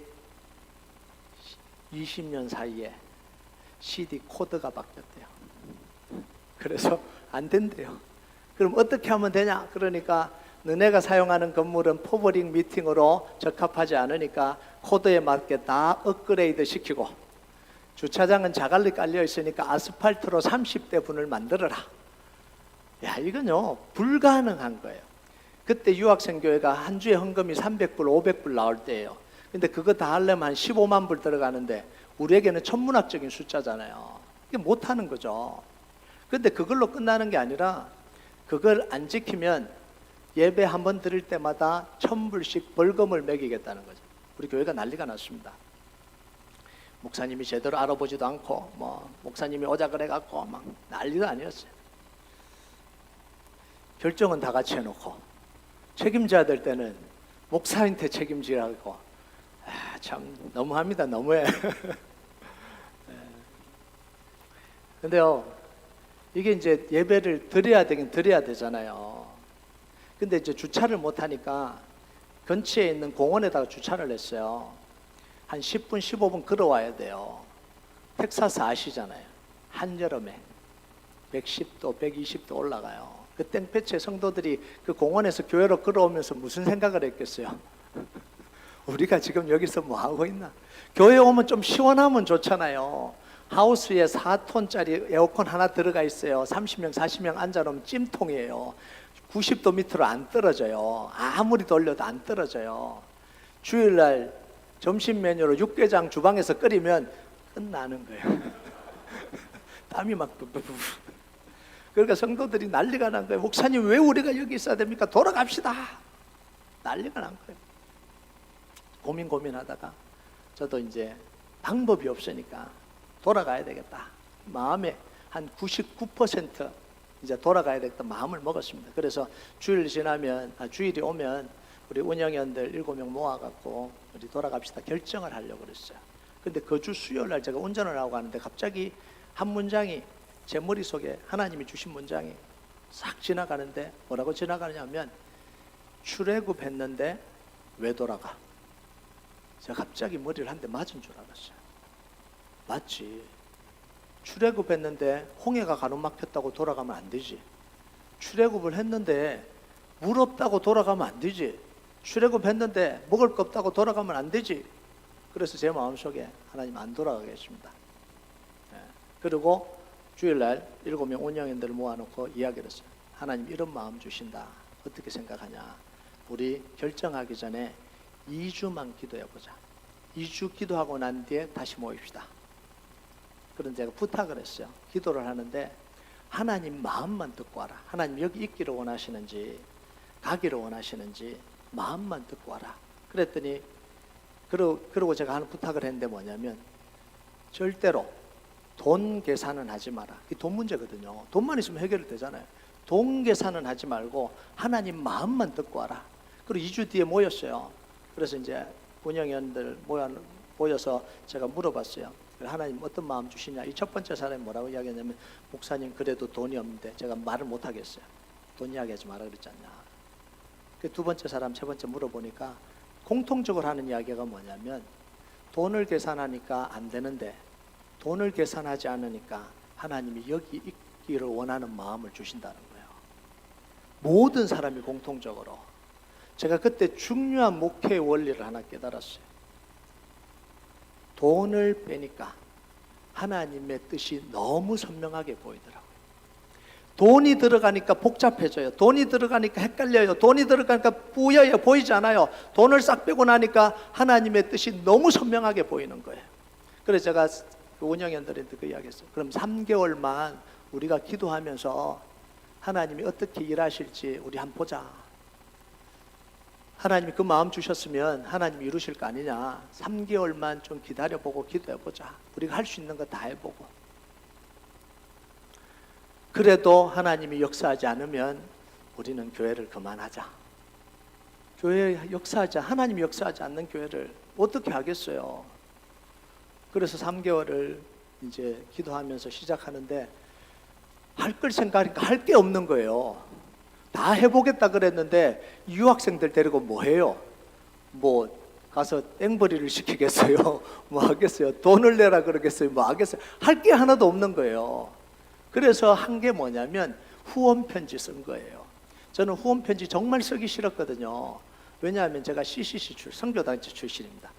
20년 사이에 CD 코드가 바뀌었대요. 그래서 안 된대요. 그럼 어떻게 하면 되냐? 그러니까 너네가 사용하는 건물은 퍼블릭 미팅으로 적합하지 않으니까 코드에 맞게 다 업그레이드 시키고, 주차장은 자갈이 깔려 있으니까 아스팔트로 30대 분을 만들어라. 야, 이건요 불가능한 거예요. 그때 유학생 교회가 한 주에 헌금이 300불 500불 나올 때예요. 근데 그거 다 하려면 한 15만 불 들어가는데 우리에게는 천문학적인 숫자잖아요. 이게 못하는 거죠. 근데 그걸로 끝나는 게 아니라 그걸 안 지키면 예배 한 번 드릴 때마다 1,000불씩 벌금을 매기겠다는 거죠. 우리 교회가 난리가 났습니다. 목사님이 제대로 알아보지도 않고 목사님이 오자 그래갖고 막 난리도 아니었어요. 결정은 다 같이 해놓고 책임져야 될 때는 목사한테 책임지라고. 참 너무합니다. 너무해. 근데요, 이게 이제 예배를 드려야 되긴 드려야 되잖아요. 근데 이제 주차를 못 하니까 근처에 있는 공원에다가 주차를 했어요. 한 10분 15분 걸어와야 돼요. 텍사스 아시잖아요. 한여름에 110도 120도 올라가요. 그 땡볕에 성도들이 그 공원에서 교회로 걸어오면서 무슨 생각을 했겠어요? 우리가 지금 여기서 뭐 하고 있나? 교회 오면 좀 시원하면 좋잖아요. 하우스에 4톤짜리 에어컨 하나 들어가 있어요. 30명 40명 앉아놓으면 찜통이에요. 90도 밑으로 안 떨어져요. 아무리 돌려도 안 떨어져요. 주일날 점심 메뉴로 육개장 주방에서 끓이면 끝나는 거예요. 땀이 막 부부부. 그러니까 성도들이 난리가 난 거예요. 목사님 왜 우리가 여기 있어야 됩니까? 돌아갑시다. 난리가 난 거예요. 고민하다가 저도 이제 방법이 없으니까 돌아가야 되겠다. 마음에 한 99% 이제 돌아가야 되겠다 마음을 먹었습니다. 그래서 주일이 오면 우리 운영위원들 7명 모아갖고 우리 돌아갑시다 결정을 하려고 그랬어요. 근데 그 주 수요일날 제가 운전을 하고 가는데 갑자기 한 문장이 제 머릿속에 하나님이 주신 문장이 싹 지나가는데 뭐라고 지나가느냐면 출애굽했는데 왜 돌아가? 제가 갑자기 머리를 한 대 맞은 줄 알았어요. 맞지. 출애굽했는데 홍해가 가로막혔다고 돌아가면 안 되지. 출애굽을 했는데 물 없다고 돌아가면 안 되지. 출애굽했는데 먹을 거 없다고 돌아가면 안 되지. 그래서 제 마음속에 하나님 안 돌아가겠습니다. 그리고 주일날 7명 운영인들을 모아놓고 이야기를 했어요. 하나님 이런 마음 주신다. 어떻게 생각하냐. 우리 결정하기 전에 2주만 기도해보자. 2주 기도하고 난 뒤에 다시 모입시다. 그런 제가 부탁을 했어요. 기도를 하는데 하나님 마음만 듣고 와라. 하나님 여기 있기를 원하시는지 가기를 원하시는지 마음만 듣고 와라. 그랬더니 그러고 제가 하는 부탁을 했는데 뭐냐면 절대로 돈 계산은 하지 마라. 이 돈 문제거든요. 돈만 있으면 해결이 되잖아요. 돈 계산은 하지 말고 하나님 마음만 듣고 와라. 그리고 2주 뒤에 모였어요. 그래서 이제 운영위원들 모여서 제가 물어봤어요. 하나님 어떤 마음 주시냐. 이 첫 번째 사람이 뭐라고 이야기했냐면 목사님 그래도 돈이 없는데 제가 말을 못 하겠어요. 돈 이야기하지 마라 그랬지 않냐. 그 두 번째 사람 세 번째 물어보니까 공통적으로 하는 이야기가 뭐냐면 돈을 계산하니까 안 되는데 돈을 계산하지 않으니까 하나님이 여기 있기를 원하는 마음을 주신다는 거예요. 모든 사람이 공통적으로. 제가 그때 중요한 목회의 원리를 하나 깨달았어요. 돈을 빼니까 하나님의 뜻이 너무 선명하게 보이더라고요. 돈이 들어가니까 복잡해져요. 돈이 들어가니까 헷갈려요. 돈이 들어가니까 뿌여요. 보이지 않아요. 돈을 싹 빼고 나니까 하나님의 뜻이 너무 선명하게 보이는 거예요. 그래서 제가 그 운영위원들한테 그 이야기했어요. 그럼 3개월만 우리가 기도하면서 하나님이 어떻게 일하실지 우리 한번 보자. 하나님이 그 마음 주셨으면 하나님이 이루실 거 아니냐. 3개월만 좀 기다려보고 기도해보자. 우리가 할 수 있는 거 다 해보고. 그래도 하나님이 역사하지 않으면 우리는 교회를 그만하자. 하나님이 역사하지 않는 교회를 어떻게 하겠어요. 그래서 3개월을 이제 기도하면서 시작하는데 할 걸 생각하니까 할 게 없는 거예요. 다 해보겠다 그랬는데 유학생들 데리고 뭐 해요? 뭐 가서 앵벌이를 시키겠어요? 뭐 하겠어요? 돈을 내라 그러겠어요? 뭐 하겠어요? 할 게 하나도 없는 거예요. 그래서 한 게 뭐냐면 후원 편지 쓴 거예요. 저는 후원 편지 정말 쓰기 싫었거든요. 왜냐하면 제가 CCC 선교단체 출신입니다.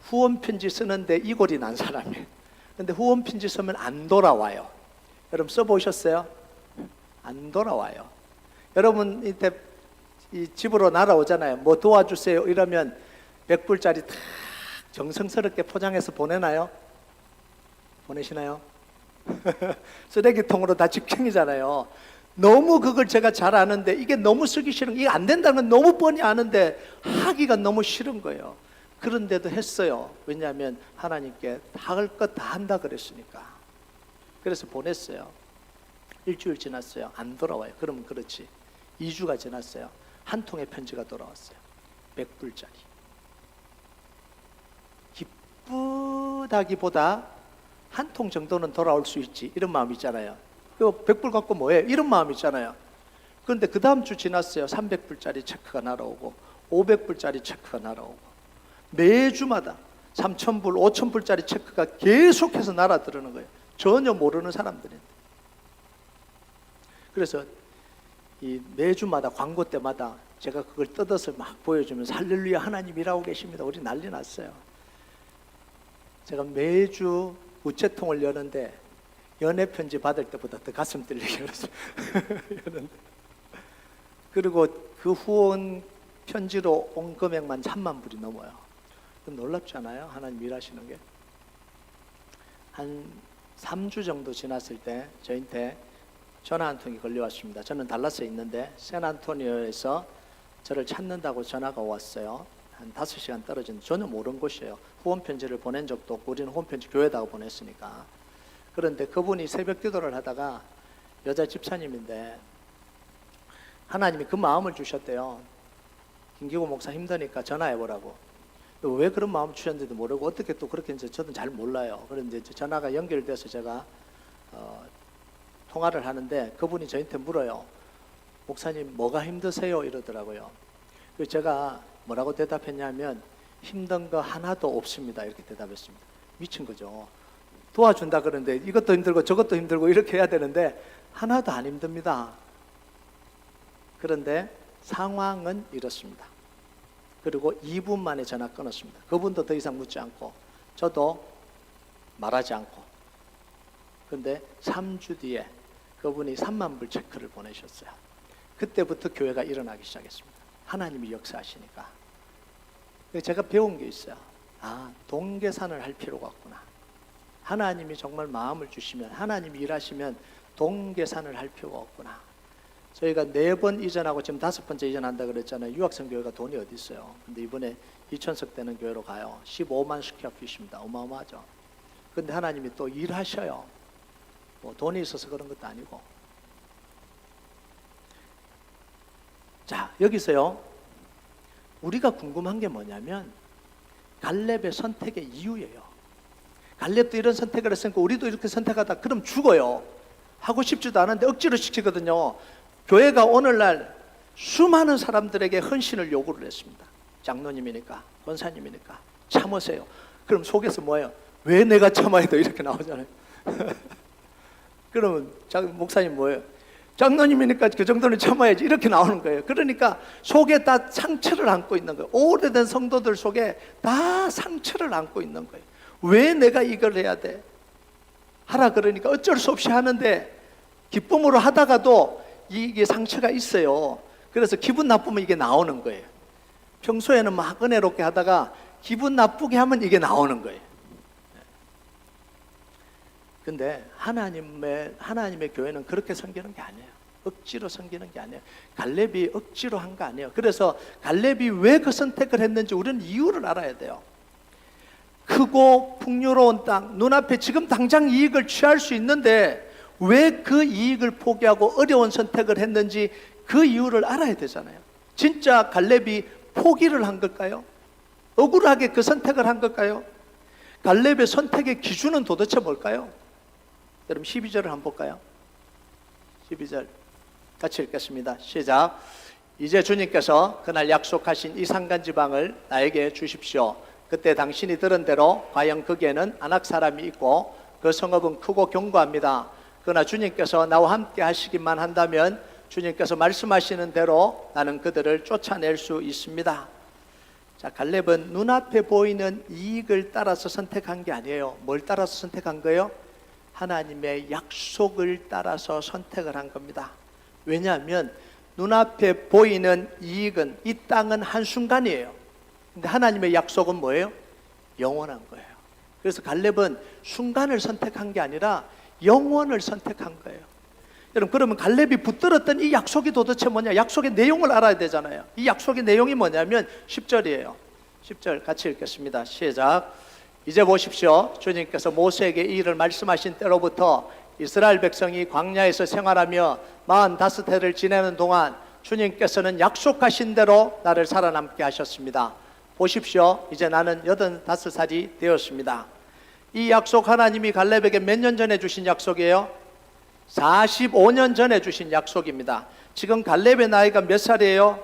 후원 편지 쓰는데 이골이 난 사람이에요. 근데 후원 편지 쓰면 안 돌아와요. 여러분 써보셨어요? 안 돌아와요. 여러분 이때 이 집으로 날아오잖아요. 뭐 도와주세요 이러면 100불짜리 탁 정성스럽게 포장해서 보내나요? 보내시나요? 쓰레기통으로 다 직행이잖아요. 너무 그걸 제가 잘 아는데 이게 너무 쓰기 싫은, 이게 안 된다는 건 너무 뻔히 아는데 하기가 너무 싫은 거예요. 그런데도 했어요. 왜냐하면 하나님께 할 것 다 한다 그랬으니까. 그래서 보냈어요. 일주일 지났어요. 안 돌아와요. 그러면 그렇지. 2주가 지났어요. 한 통의 편지가 돌아왔어요. 100불짜리. 기쁘다기보다 한 통 정도는 돌아올 수 있지, 이런 마음 있잖아요. 100불 갖고 뭐해? 이런 마음 있잖아요. 그런데 그 다음 주 지났어요. 300불짜리 체크가 날아오고 500불짜리 체크가 날아오고 매주마다 3,000불, 5,000불짜리 체크가 계속해서 날아들어오는 거예요. 전혀 모르는 사람들인데. 그래서 이 매주마다 광고 때마다 제가 그걸 뜯어서 막 보여주면서 할렐루야 하나님 일하고 계십니다. 우리 난리 났어요. 제가 매주 우체통을 여는데 연애 편지 받을 때보다 더 가슴 떨리게 열었어요. 그리고 그 후원 편지로 온 금액만 3만 불이 넘어요. 놀랍지 않아요? 하나님 일하시는 게. 한 3주 정도 지났을 때 저한테 전화 한 통이 걸려왔습니다. 저는 달라스에 있는데 샌안토니오에서 저를 찾는다고 전화가 왔어요. 한 5시간 떨어진 전혀 모르는 곳이에요. 후원 편지를 보낸 적도 없고 우리는 후원 편지 교회에다가 보냈으니까. 그런데 그분이 새벽 기도를 하다가 여자 집사님인데 하나님이 그 마음을 주셨대요. 김기구 목사 힘드니까 전화해보라고. 왜 그런 마음 주셨는지도 모르고 어떻게 또 그렇게 이제 저도 잘 몰라요. 그런데 이제 전화가 연결돼서 제가 통화를 하는데 그분이 저한테 물어요. 목사님 뭐가 힘드세요? 이러더라고요. 그래서 제가 뭐라고 대답했냐면 힘든 거 하나도 없습니다. 이렇게 대답했습니다. 미친 거죠. 도와준다 그러는데 이것도 힘들고 저것도 힘들고 이렇게 해야 되는데 하나도 안 힘듭니다. 그런데 상황은 이렇습니다. 그리고 2분 만에 전화 끊었습니다. 그분도 더 이상 묻지 않고 저도 말하지 않고. 그런데 3주 뒤에 그분이 3만 불 체크를 보내셨어요. 그때부터 교회가 일어나기 시작했습니다. 하나님이 역사하시니까. 제가 배운 게 있어요. 아, 동계산을 할 필요가 없구나. 하나님이 정말 마음을 주시면, 하나님이 일하시면 동계산을 할 필요가 없구나. 저희가 4번 이전하고 지금 5번째 이전한다 그랬잖아요. 유학생 교회가 돈이 어디 있어요. 근데 이번에 2,000석 되는 교회로 가요. 15만 스퀘어핏입니다. 어마어마하죠. 근데 하나님이 또 일하셔요. 뭐 돈이 있어서 그런 것도 아니고. 자, 여기서요. 우리가 궁금한 게 뭐냐면 갈렙의 선택의 이유예요. 갈렙도 이런 선택을 했으니까 우리도 이렇게 선택하다 그럼 죽어요. 하고 싶지도 않은데 억지로 시키거든요. 교회가 오늘날 수많은 사람들에게 헌신을 요구를 했습니다. 장로님이니까, 권사님이니까 참으세요. 그럼 속에서 뭐예요? 왜 내가 참아야 돼? 이렇게 나오잖아요. 그러면 목사님 뭐예요? 장로님이니까 그 정도는 참아야지 이렇게 나오는 거예요. 그러니까 속에 다 상처를 안고 있는 거예요. 오래된 성도들 속에 다 상처를 안고 있는 거예요. 왜 내가 이걸 해야 돼? 하라 그러니까 어쩔 수 없이 하는데 기쁨으로 하다가도 이게 상처가 있어요. 그래서 기분 나쁘면 이게 나오는 거예요. 평소에는 막 은혜롭게 하다가 기분 나쁘게 하면 이게 나오는 거예요. 근데 하나님의 교회는 그렇게 섬기는 게 아니에요. 억지로 섬기는 게 아니에요. 갈렙이 억지로 한 거 아니에요. 그래서 갈렙이 왜 그 선택을 했는지 우리는 이유를 알아야 돼요. 크고 풍요로운 땅, 눈앞에 지금 당장 이익을 취할 수 있는데 왜 그 이익을 포기하고 어려운 선택을 했는지 그 이유를 알아야 되잖아요. 진짜 갈렙이 포기를 한 걸까요? 억울하게 그 선택을 한 걸까요? 갈렙의 선택의 기준은 도대체 뭘까요? 여러분 12절을 한번 볼까요? 12절 같이 읽겠습니다. 시작. 이제 주님께서 그날 약속하신 이 산간 지방을 나에게 주십시오. 그때 당신이 들은 대로 과연 거기에는 안악 사람이 있고 그 성읍은 크고 견고합니다. 그러나 주님께서 나와 함께 하시기만 한다면 주님께서 말씀하시는 대로 나는 그들을 쫓아낼 수 있습니다. 자, 갈렙은 눈앞에 보이는 이익을 따라서 선택한 게 아니에요. 뭘 따라서 선택한 거예요? 하나님의 약속을 따라서 선택을 한 겁니다. 왜냐하면 눈앞에 보이는 이익은, 이 땅은 한순간이에요. 근데 하나님의 약속은 뭐예요? 영원한 거예요. 그래서 갈렙은 순간을 선택한 게 아니라 영원을 선택한 거예요. 여러분, 그러면 갈렙이 붙들었던 이 약속이 도대체 뭐냐? 약속의 내용을 알아야 되잖아요. 이 약속의 내용이 뭐냐면 10절이에요 10절 같이 읽겠습니다. 시작. 이제 보십시오. 주님께서 모세에게 이 일을 말씀하신 때로부터 이스라엘 백성이 광야에서 생활하며 45해를 지내는 동안 주님께서는 약속하신 대로 나를 살아남게 하셨습니다. 보십시오. 이제 나는 85살이 되었습니다. 이 약속 하나님이 갈렙에게 몇 년 전에 주신 약속이에요? 45년 전에 주신 약속입니다. 지금 갈렙의 나이가 몇 살이에요?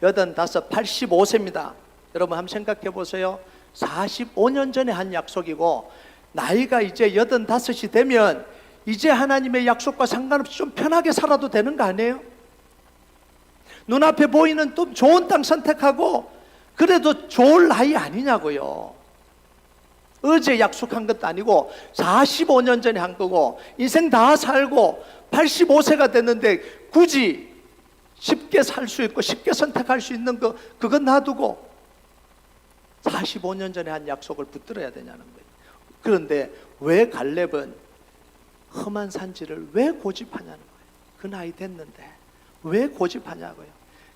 85, 85세입니다. 여러분 한번 생각해 보세요. 45년 전에 한 약속이고 나이가 이제 85이 되면 이제 하나님의 약속과 상관없이 좀 편하게 살아도 되는 거 아니에요? 눈앞에 보이는 또 좋은 땅 선택하고 그래도 좋을 나이 아니냐고요. 어제 약속한 것도 아니고 45년 전에 한 거고 인생 다 살고 85세가 됐는데 굳이 쉽게 살 수 있고 쉽게 선택할 수 있는 거 그건 놔두고 45년 전에 한 약속을 붙들어야 되냐는 거예요. 그런데 왜 갈렙은 험한 산지를 왜 고집하냐는 거예요. 그 나이 됐는데 왜 고집하냐고요.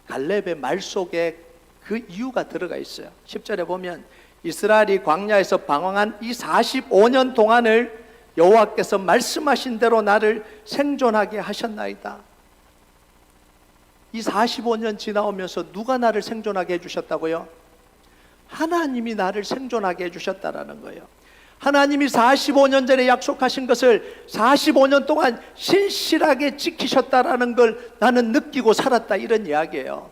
갈렙의 말 속에 그 이유가 들어가 있어요. 10절에 보면 이스라엘이 광야에서 방황한 이 45년 동안을 여호와께서 말씀하신 대로 나를 생존하게 하셨나이다. 이 45년 지나오면서 누가 나를 생존하게 해주셨다고요? 하나님이 나를 생존하게 해주셨다라는 거예요. 하나님이 45년 전에 약속하신 것을 45년 동안 신실하게 지키셨다라는 걸 나는 느끼고 살았다, 이런 이야기예요.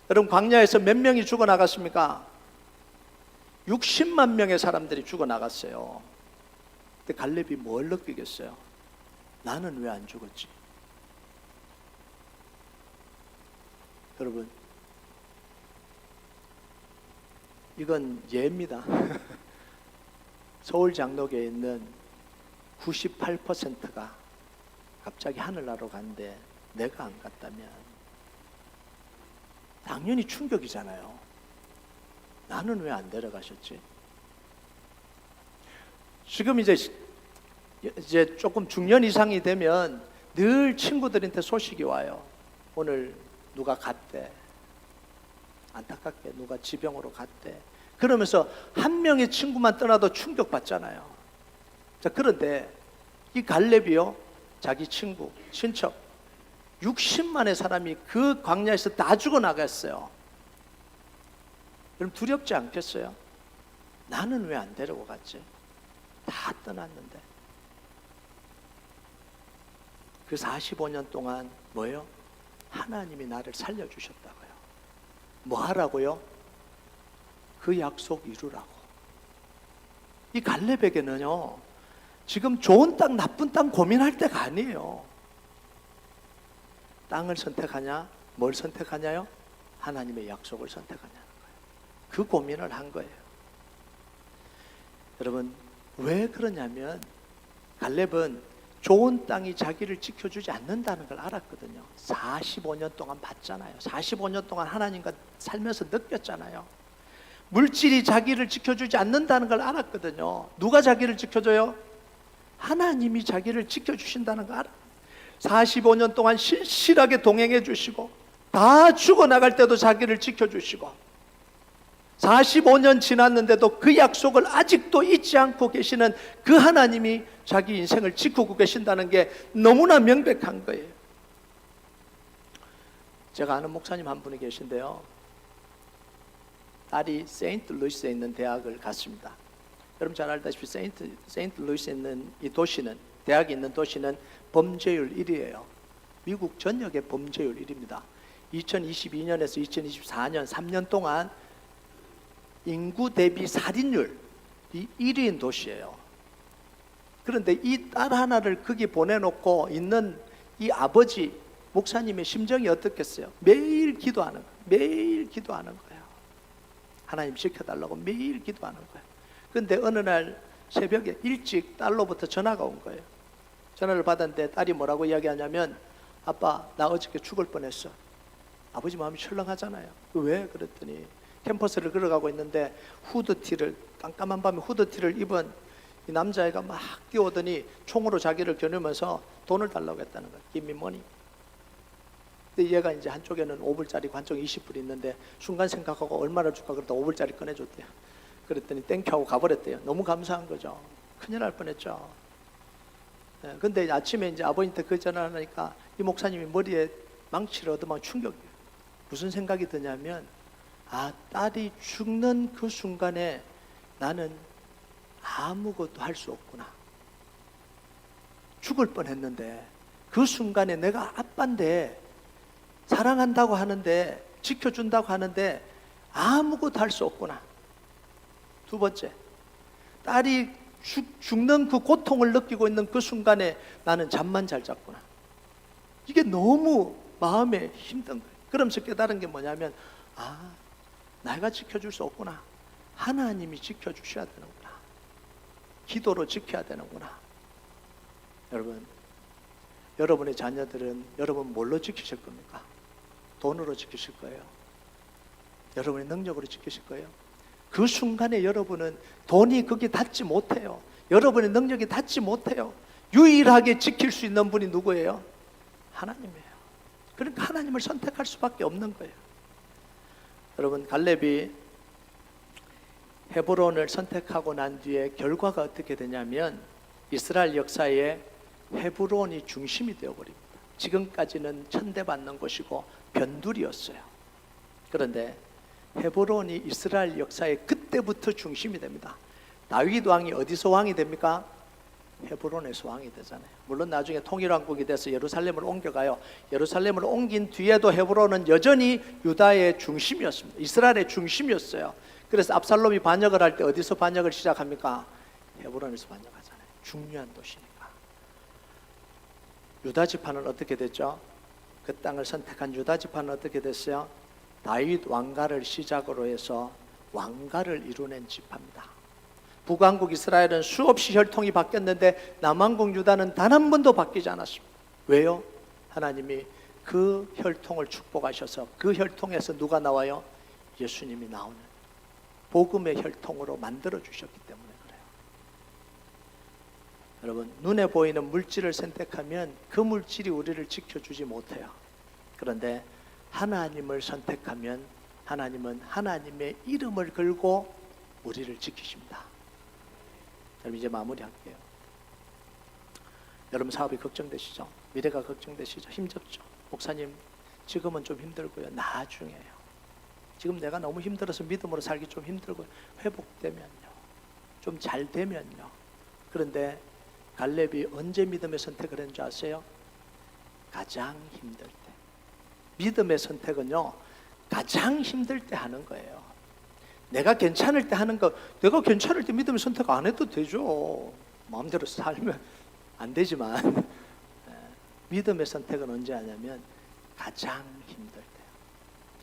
여러분, 광야에서 몇 명이 죽어나갔습니까? 60만 명의 사람들이 죽어나갔어요. 근데 갈렙이 뭘 느끼겠어요? 나는 왜 안 죽었지? 여러분, 이건 예입니다. 서울 장로교에 있는 98%가 갑자기 하늘나라로 갔는데 내가 안 갔다면 당연히 충격이잖아요. 나는 왜 안 데려가셨지? 지금 이제 조금 중년 이상이 되면 늘 친구들한테 소식이 와요. 오늘 누가 갔대. 안타깝게 누가 지병으로 갔대. 그러면서 한 명의 친구만 떠나도 충격받잖아요. 자, 그런데 이 갈렙이요, 자기 친구, 친척 60만의 사람이 그 광야에서 다 죽어나갔어요. 그럼 두렵지 않겠어요? 나는 왜 안 데리고 갔지? 다 떠났는데. 그 45년 동안 뭐예요? 하나님이 나를 살려주셨다고요. 뭐 하라고요? 그 약속 이루라고. 이 갈렙에게는요, 지금 좋은 땅 나쁜 땅 고민할 때가 아니에요. 땅을 선택하냐, 뭘 선택하냐요? 하나님의 약속을 선택하냐는 거예요. 그 고민을 한 거예요. 여러분, 왜 그러냐면 갈렙은 좋은 땅이 자기를 지켜주지 않는다는 걸 알았거든요. 45년 동안 봤잖아요. 45년 동안 하나님과 살면서 느꼈잖아요. 물질이 자기를 지켜주지 않는다는 걸 알았거든요. 누가 자기를 지켜줘요? 하나님이 자기를 지켜주신다는 걸 알아. 45년 동안 신실하게 동행해 주시고 다 죽어나갈 때도 자기를 지켜주시고 45년 지났는데도 그 약속을 아직도 잊지 않고 계시는 그 하나님이 자기 인생을 지키고 계신다는 게 너무나 명백한 거예요. 제가 아는 목사님 한 분이 계신데요, 딸이 세인트루이스에 있는 대학을 갔습니다. 여러분 잘 알다시피 세인트루이스에 있는 이 도시는, 대학이 있는 도시는 범죄율 1위예요. 미국 전역의 범죄율 1위입니다. 2022년에서 2024년 3년 동안 인구 대비 살인율 이 1위인 도시예요. 그런데 이 딸 하나를 거기 보내놓고 있는 이 아버지 목사님의 심정이 어떻겠어요? 매일 기도하는 거예요. 매일 기도하는 거예요. 하나님 지켜달라고 매일 기도하는 거예요. 그런데 어느 날 새벽에 일찍 딸로부터 전화가 온 거예요. 전화를 받았는데 딸이 뭐라고 이야기하냐면, 아빠 나 어저께 죽을 뻔했어. 아버지 마음이 철렁하잖아요. 왜? 그랬더니 캠퍼스를 걸어가고 있는데 후드티를, 깜깜한 밤에 후드티를 입은 이 남자애가 막 뛰어오더니 총으로 자기를 겨누면서 돈을 달라고 했다는 거예요. Give me money. 근데 얘가 이제 한쪽에는 5불짜리 한쪽 20불 있는데 순간 생각하고 얼마나 줄까 그러다 5불짜리 꺼내줬대요. 그랬더니 땡큐 하고 가버렸대요. 너무 감사한 거죠. 큰일 날 뻔했죠. 근데 아침에 이제 아버님한테 그 전화를 하니까 이 목사님이 머리에 망치를 얻어맞은 충격이에요. 무슨 생각이 드냐면, 아, 딸이 죽는 그 순간에 나는 아무것도 할 수 없구나. 죽을 뻔했는데 그 순간에 내가 아빠인데 사랑한다고 하는데 지켜준다고 하는데 아무것도 할 수 없구나. 두 번째, 딸이 죽는 그 고통을 느끼고 있는 그 순간에 나는 잠만 잘 잤구나. 이게 너무 마음에 힘든 거예요. 그러면서 깨달은 게 뭐냐면, 아, 내가 지켜줄 수 없구나. 하나님이 지켜주셔야 되는구나. 기도로 지켜야 되는구나. 여러분, 여러분의 자녀들은 여러분 뭘로 지키실 겁니까? 돈으로 지키실 거예요? 여러분의 능력으로 지키실 거예요? 그 순간에 여러분은 돈이 거기 닿지 못해요. 여러분의 능력이 닿지 못해요. 유일하게 지킬 수 있는 분이 누구예요? 하나님이에요. 그러니까 하나님을 선택할 수밖에 없는 거예요. 여러분, 갈렙이 헤브론을 선택하고 난 뒤에 결과가 어떻게 되냐면, 이스라엘 역사에 헤브론이 중심이 되어버립니다. 지금까지는 천대받는 곳이고 변두리였어요. 그런데 헤브론이 이스라엘 역사에 그때부터 중심이 됩니다. 다윗 왕이 어디서 왕이 됩니까? 헤브론에서 왕이 되잖아요. 물론 나중에 통일왕국이 돼서 예루살렘을 옮겨가요. 예루살렘을 옮긴 뒤에도 헤브론은 여전히 유다의 중심이었습니다. 이스라엘의 중심이었어요. 그래서 압살롬이 반역을 할 때 어디서 반역을 시작합니까? 헤브론에서 반역하잖아요. 중요한 도시니까. 유다 지파는 어떻게 됐죠? 그 땅을 선택한 유다 지파는 어떻게 됐어요? 다윗 왕가를 시작으로 해서 왕가를 이루는 지파입니다. 북왕국 이스라엘은 수없이 혈통이 바뀌었는데 남왕국 유다는 단 한 번도 바뀌지 않았습니다. 왜요? 하나님이 그 혈통을 축복하셔서 그 혈통에서 누가 나와요? 예수님이 나오는 복음의 혈통으로 만들어 주셨기 때문에 그래요. 여러분, 눈에 보이는 물질을 선택하면 그 물질이 우리를 지켜주지 못해요. 그런데 하나님을 선택하면 하나님은 하나님의 이름을 걸고 우리를 지키십니다. 여러분, 이제 마무리할게요. 여러분, 사업이 걱정되시죠? 미래가 걱정되시죠? 힘겹죠? 목사님, 지금은 좀 힘들고요. 나중에요. 지금 내가 너무 힘들어서 믿음으로 살기 좀 힘들고요. 회복되면요. 좀 잘 되면요. 그런데 갈렙이 언제 믿음의 선택을 했는지 아세요? 가장 힘들 때. 믿음의 선택은요, 가장 힘들 때 하는 거예요. 내가 괜찮을 때 하는 거, 내가 괜찮을 때 믿음의 선택 안 해도 되죠. 마음대로 살면 안 되지만 믿음의 선택은 언제 하냐면 가장 힘들 때.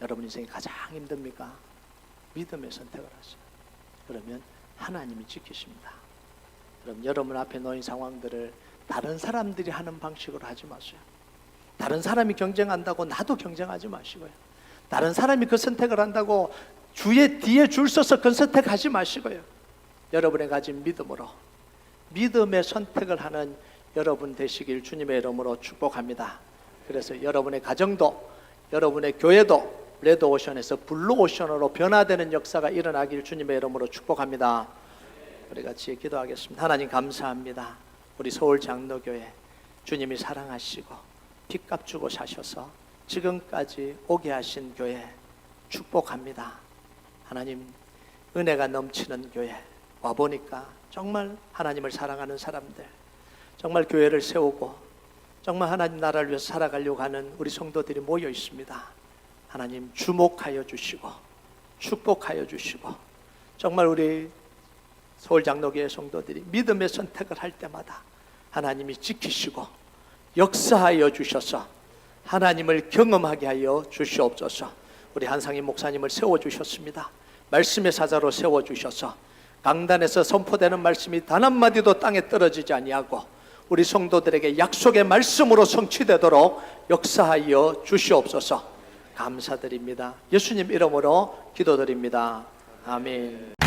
여러분 인생이 가장 힘듭니까? 믿음의 선택을 하세요. 그러면 하나님이 지키십니다. 그럼 여러분 앞에 놓인 상황들을 다른 사람들이 하는 방식으로 하지 마세요. 다른 사람이 경쟁한다고 나도 경쟁하지 마시고요. 다른 사람이 그 선택을 한다고 주의 뒤에 줄 서서 그 선택하지 마시고요. 여러분의 가진 믿음으로 믿음의 선택을 하는 여러분 되시길 주님의 이름으로 축복합니다. 그래서 여러분의 가정도 여러분의 교회도 레드오션에서 블루오션으로 변화되는 역사가 일어나길 주님의 이름으로 축복합니다. 우리 같이 기도하겠습니다. 하나님 감사합니다. 우리 서울 장로교회 주님이 사랑하시고 빚값 주고 사셔서 지금까지 오게 하신 교회 축복합니다. 하나님, 은혜가 넘치는 교회 와보니까 정말 하나님을 사랑하는 사람들, 정말 교회를 세우고 정말 하나님 나라를 위해서 살아가려고 하는 우리 성도들이 모여 있습니다. 하나님 주목하여 주시고 축복하여 주시고 정말 우리 서울 장로교회 성도들이 믿음의 선택을 할 때마다 하나님이 지키시고 역사하여 주셔서 하나님을 경험하게 하여 주시옵소서. 우리 한상희 목사님을 세워주셨습니다. 말씀의 사자로 세워주셔서 강단에서 선포되는 말씀이 단 한마디도 땅에 떨어지지 아니하고 우리 성도들에게 약속의 말씀으로 성취되도록 역사하여 주시옵소서. 감사드립니다. 예수님 이름으로 기도드립니다. 아멘.